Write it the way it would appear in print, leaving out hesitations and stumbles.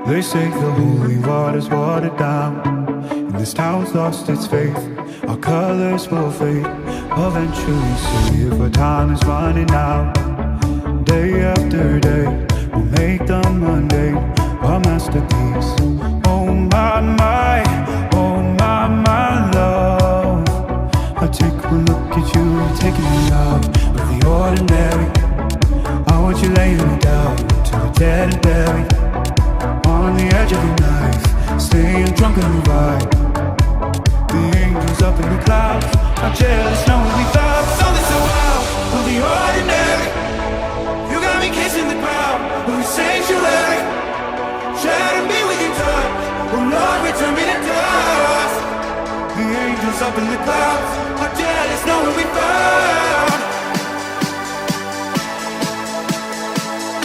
They say the holy water's watered down, and this town's lost its faith. Our colors will fade eventually. See if our time is running out. Day after day, we'll make the mundane a masterpiece. Oh my, love. I take one look at you, you're taking me out of the ordinary. I want you laying me down to the dead and buried. On the edge of the knife, staying drunk on the ride. The angels up in the clouds are jealous knowing we thought something so wild of the ordinary. You got me kissing the ground of the sanctuary. Shadow me with your touch, oh Lord, return me to dust. The angels up in the clouds are jealous knowing we thought